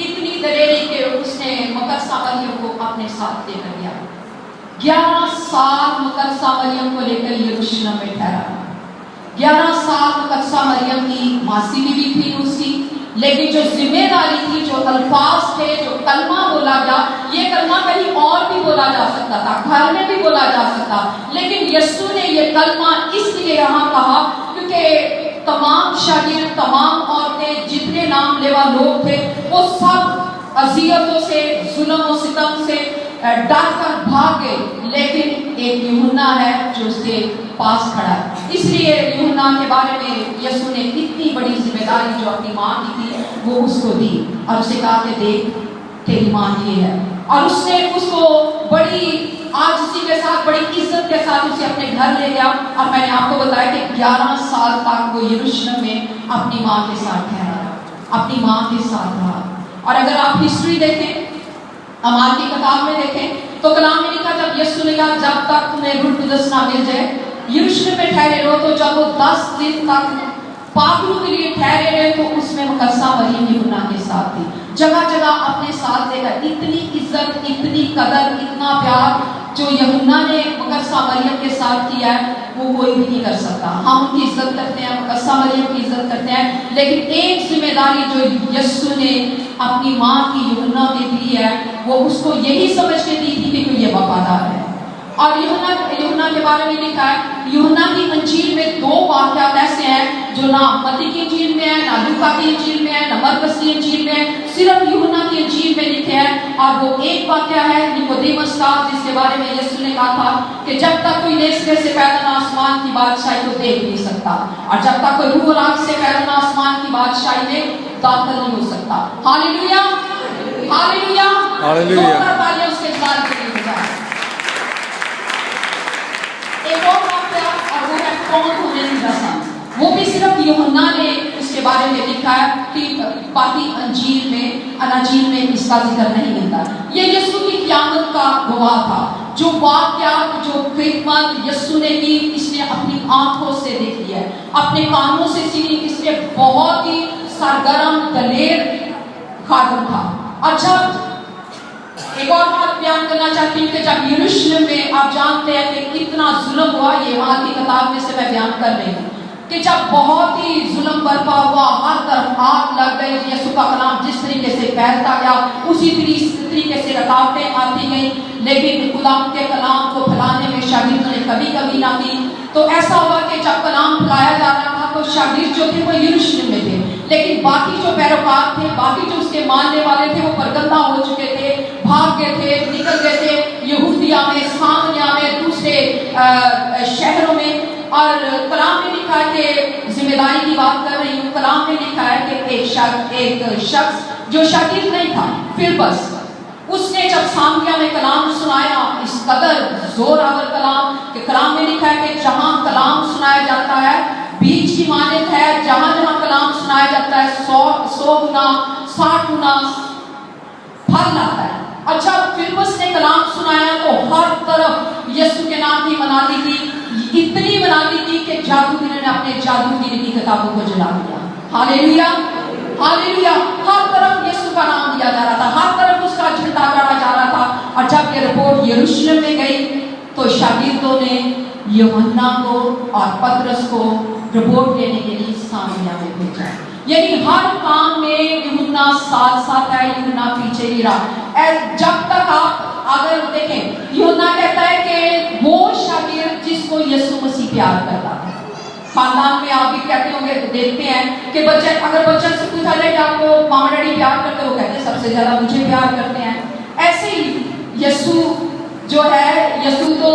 इतनी दलेरी के उसने मकदसा मरियम को अपने साथ लेकर गया। 11 साल मकदसा मरियम को लेकर यरूशलेम में ठहरा। 11 साल मकदसा मरियम की मासी भी थी उसकी, लेकिन जो जिम्मेदारी थी, जो अल्फाज थे, जो कलमा बोला गया, ये कलमा कहीं और भी बोला जा सकता था, घर में भी बोला जा सकता, लेकिन यीशु ने ये कलमा इसलिए यहाँ कहा क्योंकि तमाम शागिर्द, तमाम औरतें, जितने नाम लेवा लोग थे, वो सब अजियतों से, जुल्म और सितम से डर कर भाग गए, लेकिन एक यूहन्ना है जो उसके पास खड़ा है। इसलिए यूहन्ना के बारे में यीशु ने इतनी बड़ी जिम्मेदारी जो अपनी माँ की थी वो उसको दी और उसे कहा कि देख तेरी माँ ये है, और उसने उसको बड़ी आजिज़ी के साथ, बड़ी इज्जत के साथ उसे अपने घर ले गया। और मैंने आपको बताया कि 11 साल तक वो यरूशलेम में अपनी माँ के साथ ठहरा, अपनी माँ के साथ रहा। और अगर आप हिस्ट्री देखें, अमाल की किताब में देखें, तो कलाम में लिखा जब यीशु ने कहा जब तक तुम्हें रूह कुदस ना मिल जाए यरूशलेम में ठहरे रहो, तो जब वो 10 दिन तक पागलों के लिए ठहरे रहे तो उसमें मुकद्दसा मरियम यूहन्ना के साथ थी, जगह जगह अपने साथ लेकर। इतनी इज्जत, इतनी कदर, इतना प्यार जो यूहन्ना ने मुकद्दसा मरियम के साथ किया है वो कोई भी नहीं कर सकता। हम उनकी इज्जत करते हैं, मुकद्दसा मरियम की इज्जत करते हैं, लेकिन एक जिम्मेदारी जो यीशु ने अपनी माँ की यूहन्ना के दी है वो उसको यही समझ के दी थी कि ये वफादार है। और यूहन्ना के बारे में लिखा है, यूहन्ना की अंजील में 2 वाक़यात ऐसे हैं जो ना मत्ती की अंजील में है, ना लूका की अंजील में है, ना मरकुस की अंजील में है, सिर्फ यूहन्ना की अंजील में लिखे हैं। और वो एक वाक़या है निकोदेमुस का, जिसके बारे में यीशु ने कहा था कि जब तक कोई नेज़रे से पैदा ना आसमान की बादशाही को देख नहीं सकता, और जब तक कोई रूह राग से पैदा ना आसमान की बादशाही में दाखिल नहीं हो सकता। Hallelujah, hallelujah, hallelujah. तालियां उसके इंतजार के लिए हो जाए। एक और वाक़या, और वो है कौन होने की रस्म, वो भी सिर्फ यूहन्ना ने इसके बारे में लिखा है कि बाकी अंजील में, अनाजील में इसका जिक्र नहीं मिलता। ये यीशु की क़यामत का गवाह था, जो वाक़या, जो खिदमत यीशु ने की, इसने अपनी आंखों से देखी है, अपने कानों से सुनी। इसलिए बहुत ही सरगर्म, दलेर खादिम था। अच्छा, एक और बात बयान करना चाहती हूँ कि जब यरूशलेम में, आप जानते हैं कि कितना जुल्म हुआ, ये वहाँ की किताब में से मैं बयान कर रही हूँ कि जब बहुत ही जुल्म बर्पा हुआ, हर तरफ आग लग गई, यीशु का कलाम जिस तरीके से फैलता गया उसी तरीके से रुकावटें आती गई, लेकिन खुदाम के कलाम को फैलाने में शागिर्दों ने कभी कभी ना की। तो ऐसा हुआ कि जब कलाम फैलाया जा रहा था तो शागिर्द जो थे वो यरूशलेम में थे, लेकिन बाकी जो पैरोकार थे, बाकी जो उसके मानने वाले थे वो परगंदा हो चुके थे, भाग गए थे, निकल गए थे यहूदिया में, सामरिया में, दूसरे शहरों में। और कलाम में लिखा है कि जिम्मेदारी की बात कर रही हूँ, कलाम में लिखा है कि एक शख्स जो शागिर्द नहीं था, फिर बस उसने जब सामरिया में कलाम सुनाया, इस कदर जोरावर कलाम कि कलाम में लिखा है कि जहाँ कलाम सुनाया जाता है बीज की मानत है, जहाँ जहाँ कलाम सुनाया जाता है 100 गुना 60 गुना फल लाता है। अच्छा, फिर उसने कलाम सुनाया तो हर तरफ यीशु के नाम की मनाती थी, इतनी मनाती थी कि जादूगरों ने अपने जादूगिरी की किताबों को जला दिया। Hallelujah, hallelujah. हर तरफ यीशु का नाम दिया जा रहा था, हर तरफ उसका झंडा गाड़ा जा रहा था। और जब ये रिपोर्ट यरूशलेम में गई तो शागिर्दों ने यूहन्ना को और पतरस को रिपोर्ट देने के लिए सामरिया में भेजा। यानी हर काम में यूहन्ना साथ साथ है, यूहन्ना पीछे नहीं रहा। जब तक आप अगर देखें, यूहन्ना कहता है कि वो शागिर्द जिसको यीशु मसीह प्यार करता था। खानदान में आप भी कहते होंगे, देखते हैं कि बच्चे, अगर बच्चा से पूछा जाए कि आपको मामा डैडी प्यार करते हो, कहते हैं सबसे ज्यादा मुझे प्यार करते हैं। ऐसे ही यीशु जो है, यीशु तो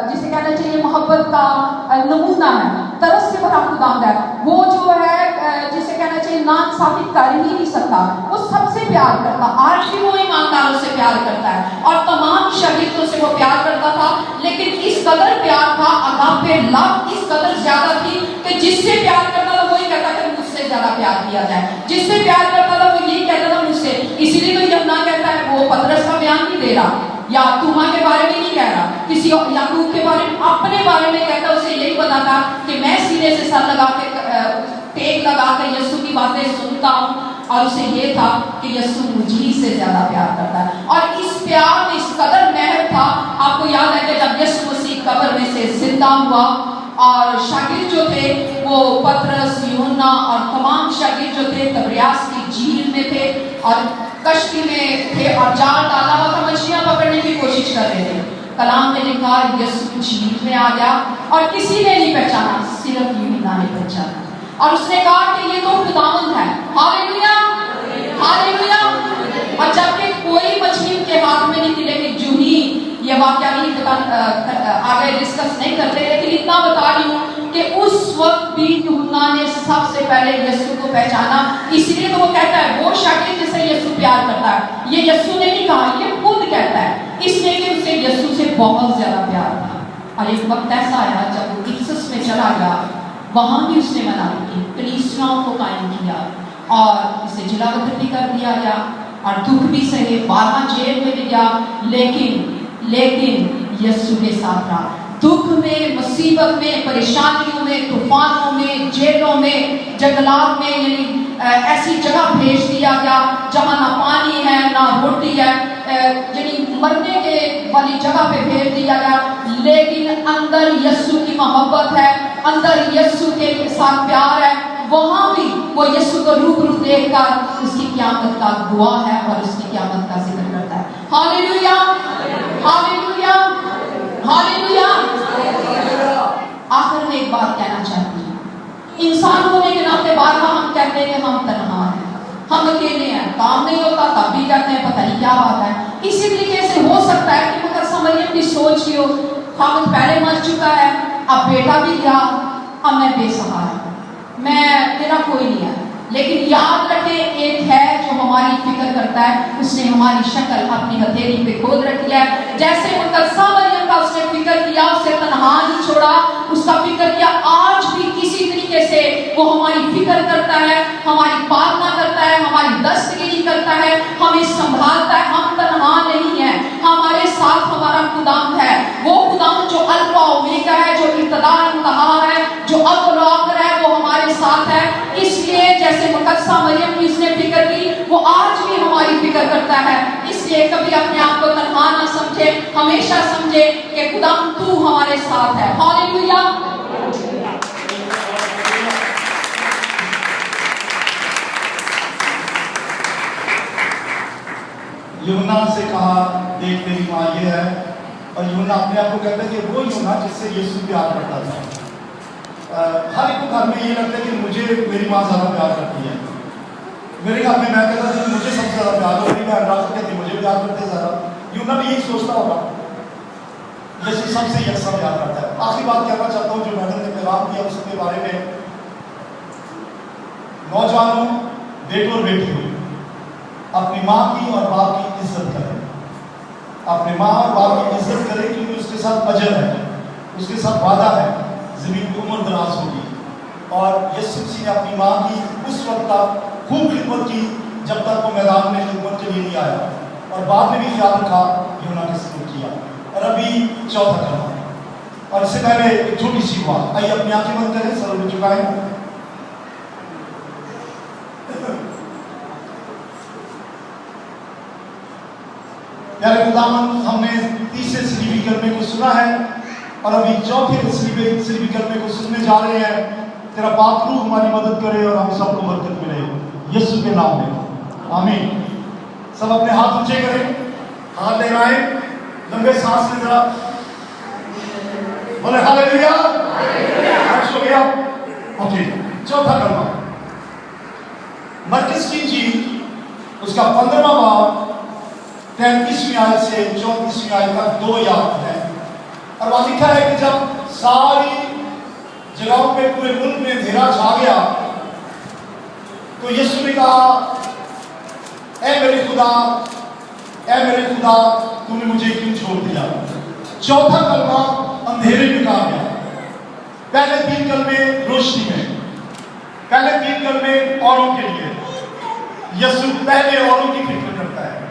जिसे कहना चाहिए मोहब्बत का नमूना है, तरस से भरा खुदावंद है। वो जो है जिसे कहना चाहिए नाइंसाफी कर ही नहीं सकता, वो सबसे प्यार करता, आज भी वो ईमानदारों से प्यार करता है और तमाम शागिर्दों से वो प्यार करता था। लेकिन इस कदर प्यार था, अगापे लव इस कदर ज्यादा थी कि जिससे प्यार करता था वही कहता था मुझसे ज्यादा प्यार किया जाए, जिससे प्यार करता था वो यही कहता था मुझसे। इसीलिए तो यूहन्ना कहता है, वो पतरस का बयान नहीं दे रहा, یا توما کے بارے میں نہیں کہہ رہا, کسی یعقوب کے بارے میں, اپنے بارے میں کہتا. اسے یہی پتا تھا کہ میں سینے سے سر لگا کے ٹیک لگا کر یسوع کی باتیں سنتا ہوں, اور اسے یہ تھا کہ یسوع مجھے سے زیادہ پیار کرتا ہے. اور اس پیار میں اس قدر محب تھا. آپ کو یاد ہے کہ جب یسوع مسیح قبر میں سے زندہ ہوا اور شاگرد جو تھے وہ پطرس, یوحنا اور تمام شاگرد جو تھے تبریاس کی جھیل میں تھے اور کشتی میں تھے اور جال ڈالا ہوا تھا, مچھلیاں پکڑنے کی کوشش کر رہے تھے. کلام نے لکھا یسوع جھیل میں آ گیا اور کسی نے نہیں پہچانا, صرف یوحنا نے پہچانا. اور اس نے کہا کہ یہ تو خداوند ہے. ہاللیلویا, ہاللیلویا. اور جبکہ کوئی مچھلی ان کے ہاتھ میں نہیں تھی, لیکن جو ہی یہ واقعہ نہیں آگے ڈسکس نہیں کرتے, لیکن اتنا بتا رہی ہوں کہ اس وقت بھی یوحنا نے سب سے پہلے یسوع کو پہچانا. اس لیے تو وہ کہتا ہے وہ شاگرد جسے یسوع پیار کرتا ہے, یہ یسوع نے نہیں کہا, یہ خود کہتا ہے, اس لیے کہ اسے یسوع سے بہت زیادہ پیار تھا. اور ایک وقت ایسا آیا جب وہ افسس میں چلا گیا, وہاں بھی اس نے منائی کی, کلیسیاؤں کو قائم کیا اور اسے جلا وطن بھی کر دیا گیا اور دکھ بھی سہے, 12 جیل میں بھی گیا, لیکن یسوع کے ساتھ رہا. دکھ میں, مصیبت میں, پریشانیوں میں, طوفانوں میں, جیلوں میں, جنگلات میں, یعنی ایسی جگہ بھیج دیا گیا جہاں نہ پانی ہے نہ روٹی ہے, یعنی مرنے کے والی جگہ پہ بھیج دیا گیا. لیکن اندر یسوع کی محبت ہے, اندر یسوع کے ساتھ پیار ہے. وہاں بھی وہ یسوع کو روبرو دیکھ کر اس کی قیامت کا گواہ ہے اور اس کی قیامت کا ذکر کرتا ہے. ہاللیلویا, ہاللیلویا, ہاللیلویا. آخر میں ایک بات کہنا چاہتی ہوں, انسان ہونے کے ناطے بارہا ہم کہتے ہیں کہ ہم تنہا ہیں, ہم اکیلے ہیں, کام نہیں ہوتا تب بھی کہتے ہیں پتہ نہیں کیا بات ہے. اسی طریقے سے ہو سکتا ہے کہ مگر مریم کی سوچ کی ہو, خاوند پہلے مر چکا ہے, اب بیٹا بھی گیا, اب میں بے سہارا ہوں, میں میرا کوئی نہیں ہے. لیکن یاد رکھیں ایک ہے جو ہماری فکر کرتا ہے, اس نے ہماری شکل اپنی ہتھیلی پہ کھود رکھی ہے. جیسے مقدسہ مریم کا اس نے فکر کیا, اسے تنہا نہیں چھوڑا, اس کا فکر کیا. آج بھی کسی طریقے سے وہ ہماری فکر کرتا ہے, ہماری پالنا کرتا ہے, ہماری دستگیری کرتا ہے, ہمیں سنبھالتا ہے. ہم تنہا نہیں ہیں, ہمارے ساتھ ہمارا خداوند ہے. وہ خداوند جو الفا اومیگا ہے, جو ابتدا انتہا ہے, جو اول و آخر ہے, وہ ہمارے ساتھ ہے. اس لیے جیسے مقدسہ مریم کی اس نے فکر کی, وہ آج بھی ہماری فکر کرتا ہے. اس لیے کبھی اپنے آپ کو تنہا نہ سمجھے, ہمیشہ سمجھے کہ خداوند تو ہمارے ساتھ ہے. ہاللیلویا. یوحنا سے کہا دیکھ میری ماں یہ ہے, اور یوحنا اپنے آپ کو کہتا ہے کہ وہ یوحنا جس سے یسوع پیار کرتا تھا. ہر ایک کو گھر میں یہ لگتا ہے کہ مجھے میری ماں زیادہ پیار کرتی ہے. میرے گھر میں کہتا تھا کہ مجھے سب سے زیادہ پیار کرتی ہے, راجا کہتی مجھے پیار کرتے ہیں زیادہ. یوحنا بھی یہی سوچتا ہوگا, یسوع سب سے یکساں پیار کرتا ہے. آخری بات کہنا چاہتا ہوں جو میڈم نے پیغام دیا اس کے بارے میں, نوجوانوں, بیٹوں اور بیٹیوں, اپنی ماں کی اور باپ کی عزت کریں. اپنے ماں اور باپ کی عزت کریں کیونکہ اس کے ساتھ اجر ہے, اس کے ساتھ وعدہ ہے, زمین کی عمر دراز ہوگی. اور یسوع مسیح نے اپنی ماں کی اس وقت تک خوب خدمت کی جب تک وہ میدان میں خدمت کے لیے نہیں آیا, اور بعد میں بھی خیال رکھا یوحنا کے سبق کیا. اور ابھی چوتھا کلمہ, اور اس سے پہلے ایک چھوٹی سی بات, آئیے اپنی آنکھیں بند کریں, سر میں جھکائیں. پیارے خداوند, ہم نے تیسرے صلیبی کلمے کو سنا ہے اور ابھی چوتھے صلیبی کلمے کو سننے جا رہے ہیں. تیرا پاک روح ہماری مدد کرے اور ہم سب کو برکت ملے, یسوع کے نام میں, آمین. سب اپنے ہاتھ اونچے کریں, ہاتھ لہرائیں, لمبے سانس لیں ذرا, بولے ہاللیلویا. ہو گیا. اوکے, چوتھا کلمہ مرکز کی انجیل اس کا 15واں باب 33ویں آیت سے 34ویں آیت تک 2 آیات ہیں. اور وہاں لکھا ہے کہ جب ساری جگہوں پہ پورے ملک میں اندھیرا چھا گیا تو یسوع نے کہا, اے میرے خدا, اے میرے خدا, تو نے مجھے کیوں چھوڑ دیا. چوتھا کلمہ اندھیرے میں کہا گیا. پہلے 3 کلمے روشنی میں, پہلے 3 کلمے اوروں کے لیے. یسوع پہلے اوروں کی فکر کرتا ہے.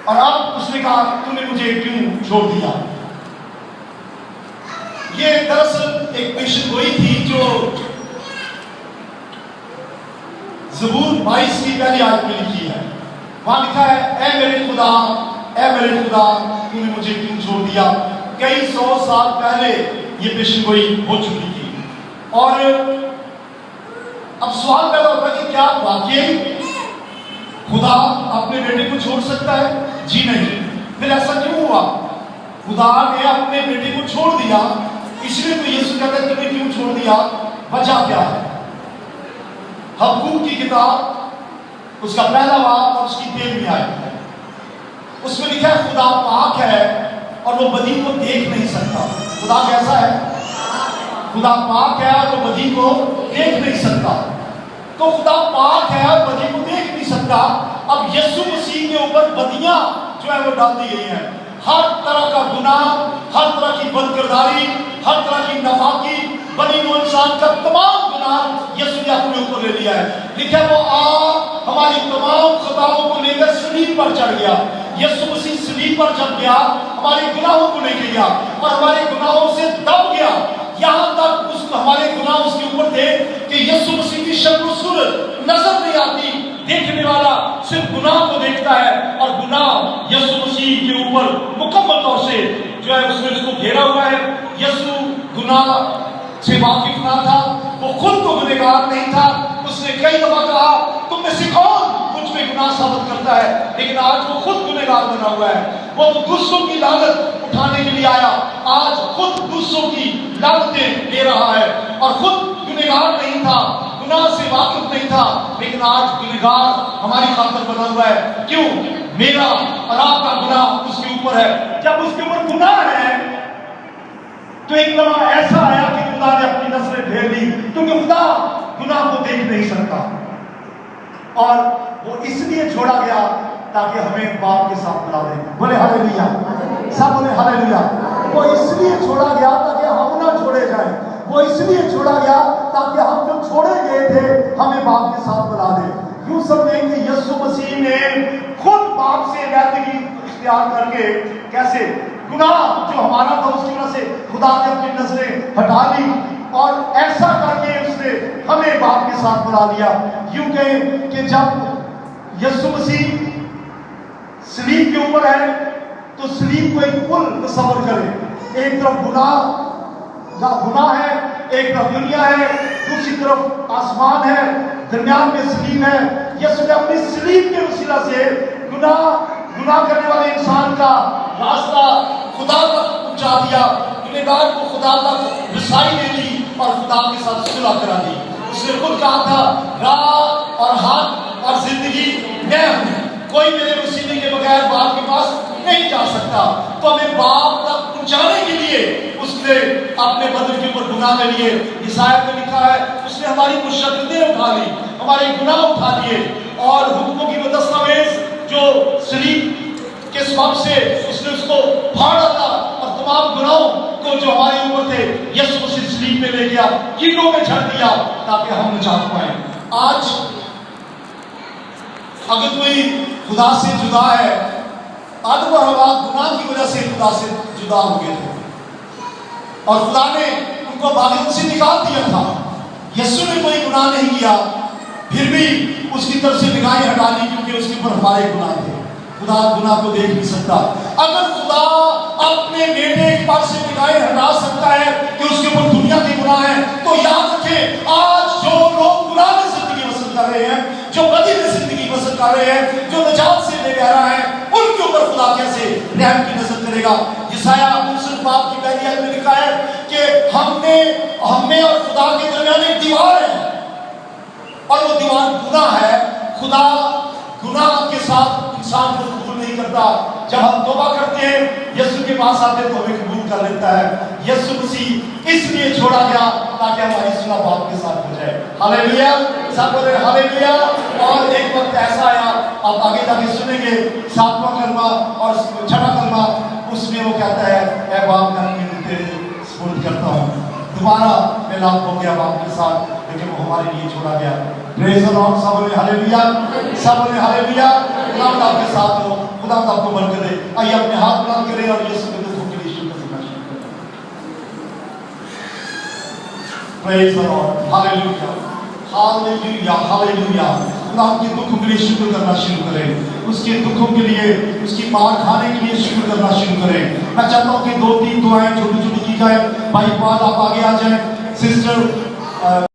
और अब उसने कहा तूने मुझे क्यों छोड़ दिया। ये दरअसल एक पेशन गोई थी जो ज़बूर 22 की पहली आयत में लिखी है। वहां लिखा है, ऐ मेरे खुदा तूने मुझे क्यों छोड़ दिया। कई 100 साल पहले ये पेशन गोई हो चुकी थी। और अब सवाल पैदा होता है कि क्या वाकई खुदा अपने बेटे को छोड़ सकता है? जी नहीं। फिर ऐसा क्यों हुआ? खुदा ने अपने बेटे को छोड़ दिया, इसलिए तो यीशु कहता है तुमने क्यों छोड़ दिया। वजह क्या है? हबक्कूक की किताब उसका पहला बाब और उसकी 13वीं आयत है। उसमें लिखा है खुदा पाक है और वो बदी को देख नहीं सकता। खुदा कैसा है? खुदा पाक है और वो बदी को देख नहीं सकता। तो खुदा पाक है और बदी को देख नहीं सकता। अब यीशु मसीह के ऊपर बदियां जो है वो डाल दी गई हैं। हर तरह का गुनाह, हर तरह की बदकिरदारी, हर तरह की नापाकी, बनी वो इंसान का तमाम गुनाह यीशु ने अपने ऊपर ले लिया है। लिखा वो हमारी तमाम खताओं को लेकर सलीब पर चढ़ गया। यीशु मसीह सलीब पर जब गया हमारे गुनाहों को लेके गया और हमारे गुनाहों से दब गया। यहाँ तक उसको हमारे गुनाह उसके ऊपर थे कि यीशु मसीह की शक्ल सूरत नजर नहीं आती। देखने वाला सिर्फ गुनाह को देखता है और गुनाह यीशु मसीह के ऊपर मुकम्मल तौर से जो है उसने उसको घेरा हुआ है। यीशु गुनाह से वाकिफ ना था, वो खुद तो गुनहगार नहीं था। उसने कई दफा कहा तुम में से कौन मुझ में गुनाह साबित करता है, लेकिन आज वो खुद गुनहगार बना हुआ है। वो तो दूसरों की लानत उठाने के लिए आया, आज खुद दूसरों की लानतें ले रहा है और खुद गुनहगार नहीं था, गुनाह से वाकिफ नहीं था, लेकिन आज गुनहगार हमारी खातिर बना हुआ है। क्यों? मेरा और आपका गुनाह उसके ऊपर है। जब उसके ऊपर गुनाह है तो एक लम्हा ऐसा आया कि खुदा ने अपनी नजरें फेर ली, क्योंकि खुदा गुनाह को देख नहीं सकता और वो इसलिए छोड़ा गया ताकि हमें बाप के साथ मिला दे। बोले हालेलुया, सब बोले हालेलुया। वो इसलिए छोड़ा गया ताकि हम ना छोड़े जाए। वो इसलिए छोड़ा गया ताकि हम जो छोड़े गए थे हमें बाप के साथ मिला दे। यूं समझें कि यीशु मसीह ने खुद बाप से वैधगी इख्तियार करके कैसे गुनाह जो हमारा था उसकी वजह से खुदा ने अपनी नजरें हटा ली और ऐसा करके उसने हमें बाप के साथ मिला दिया। यूं कहें कि जब यीशु मसीह सलीब के ऊपर है तो सलीब को एक पुल तस्वर करें। एक तरफ गुनाह है, एक तरफ दुनिया है, दूसरी तरफ आसमान है, दरमियान में सलीब है। यीशु ने अपनी सलीब के वसीला से गुनाह करने वाले इंसान का रास्ता खुदा तक पहुंचा दिया। गुनहगार को खुदा तक रसाई दे दी और खुदा के साथ सुलह करा दी। उसने खुद कहा था राह और हक और जिंदगी मैं हूं, कोई मेरे वसीले के बगैर बाप के पास नहीं जा सकता। तो हमें बाप तक पहुंचाने के लिए उसने अपने बदन के ऊपर गुनाह ले लिए। ईसाया में लिखा है उसने हमारी मुशक्कतें उठा ली, हमारे गुनाह उठा लिए और हुक्मों की वो दस्तावेज जो सलीब के सबब से उसने उसको फाड़ा था और तमाम गुनाहों को जो हमारे ऊपर थे यीशु मसीह सलीब पे ले गया, कीलों में झड़ दिया ताकि हम निजात पाए। आज अगर कोई खुदा से जुदा है, आदम और हवा गुनाह की वजह से खुदा से जुदा हो गए थे और खुदा ने उनको बागिन से निकाल दिया था। यीशु ने कोई गुनाह नहीं किया, फिर भी उसकी तरफ से निगाहें हटा ली क्योंकि उसके ऊपर हमारे गुनाह थे। खुदा गुनाह को देख नहीं सकता। अगर खुदा अपने बेटे पर से निगाहें हटा सकता है कि उसके ऊपर दुनिया के गुनाह है, तो याद रखें आज जो लोग गुनाह में जिंदगी बसर कर रहे हैं, जो बदी में जिंदगी बसर कर रहे हैं, जो निजात से बेगैरा है, उनके ऊपर खुदा कैसे रहम की नजर करेगा। यशायाह 59 बाब की पहली आयत में लिखा है कि हमें और खुदा के दरमियान एक दीवार है और वो दीवार गुनाह है। खुदा गुनाह के साथ इंसान को कबूल नहीं करता। जब हम तौबा करते हैं यीशु के पास आते हैं तो हमें कबूल कर लेता है। यीशु मसीह इसलिए छोड़ा गया ताकि हमारी सुलह बाप के साथ हो जाए। हालेलुया, सब बोले हालेलुया। और एक वक्त ऐसा आया, आप आगे जाके सुनेंगे 7वां कलमा और 6वां कलमा, उसमें वो कहता है ऐ बाप मैं अपनी तेरे सुपुर्द करता हूँ। दोबारा मिलाप हो गया बाप के साथ, लेकिन वो हमारे लिए छोड़ा गया। प्रेज़ द लॉर्ड, सब बोले हालेलुया, सब बोले हालेलुया। खुदा आपके साथ हो। खुदा आपको बरकत दे। आइए अपने हाथ बुलंद करें और यीशु के दुखों के लिए शुक्र करना शुरू करें। Praise the Lord, Hallelujah, Hallelujah, Hallelujah। खुदा के दुखों के लिए शुक्र करना शुरू करें, उसके दुखों के लिए, उसकी मार खाने के लिए शुक्र करना शुरू करें। मैं चाहता हूँ कि 2-3 दुआएं छोटी छोटी की जाए। भाई पाल आप आगे आ जाएं, सिस्टर